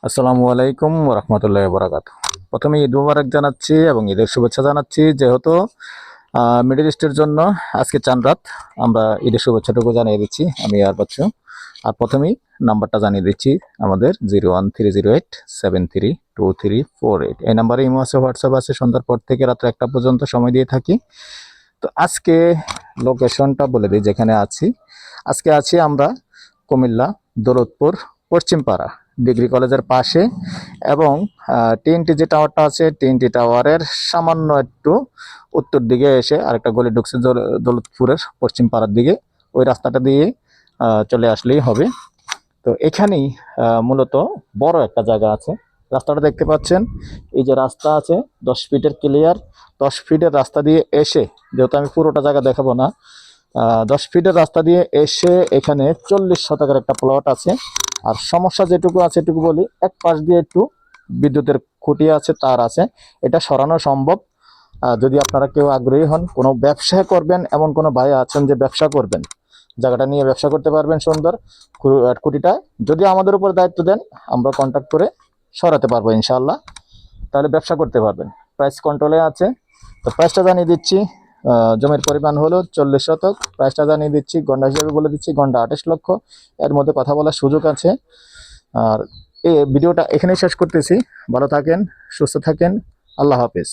আসসালামু আলাইকুম রহমতুল্লাহ বরাকাত। প্রথমে ঈদ মুবারক জানাচ্ছি এবং ঈদের শুভেচ্ছা জানাচ্ছি। যেহেতু মিডল ইস্টের জন্য আজকে চাঁদ রাত, আমরা ঈদের শুভেচ্ছাটুকু জানিয়ে দিচ্ছি আমি আর বাচ্চু। আর প্রথমেই নাম্বারটা জানিয়ে দিচ্ছি আমাদের 01308732348। এই নাম্বারে ইমো আছে, হোয়াটসঅ্যাপ আছে। সন্ধ্যার পর থেকে রাত্রে 1টা পর্যন্ত সময় দিয়ে থাকি। তো আজকে লোকেশনটা বলে দিই যেখানে আছি। আজকে আছি আমরা কুমিল্লা দৌলতপুর পশ্চিমপাড়া ডিগ্রি কলেজের পাশে, এবং টিএনটি যে টাওয়ারটা আছে টিএনটি টাওয়ারের সামান্য একটু উত্তর দিকে এসে আরেকটা গলি ঢুকছে দৌলতপুরের পশ্চিম পাড়ার দিকে। ওই রাস্তাটা দিয়ে চলে আসলেই হবে। তো এখানেই মূলত বড় একটা জায়গা আছে। রাস্তাটা দেখতে পাচ্ছেন, এই যে রাস্তা আছে 10 ফিটের ক্লিয়ার। 10 ফিটের রাস্তা দিয়ে এসে, যেহেতু আমি পুরোটা জায়গা দেখাবো না, 10 ফিটের রাস্তা দিয়ে এসে এখানে 40 শতকের একটা প্লট আছে। আর সমস্যা যেটুকু আছে এটুকু বলি, এক পাশ দিয়ে একটু বিদ্যুতের খুঁটি আছে, তার আছে। এটা সরানো সম্ভব। যদি আপনারা কেউ আগ্রহী হন, কোনো ব্যবসা করবেন, এমন কোনো ভাই আছেন যে ব্যবসা করবেন, জায়গাটা নিয়ে ব্যবসা করতে পারবেন সুন্দর, খুঁটিটা যদি আমাদের উপর দায়িত্ব দেন, আমরা কন্ট্যাক্ট করে সরাতে পারবো ইনশাআল্লাহ। তাহলে ব্যবসা করতে পারবেন। প্রাইস কন্ট্রোলে আছে। তো প্রাইসটা জানিয়ে দিচ্ছি। জমির পরিমাণ হলো 40 শতক। প্রাইসটা জানিয়ে দিচ্ছি, গন্ডা হিসেবে বলে দিচ্ছি, গন্ডা 28 লক্ষ। এর মধ্যে কথা বলার সুযোগ আছে। আর এই ভিডিওটা এখানেই শেষ করতেছি। ভালো থাকেন, সুস্থ থাকেন। আল্লাহ হাফেজ।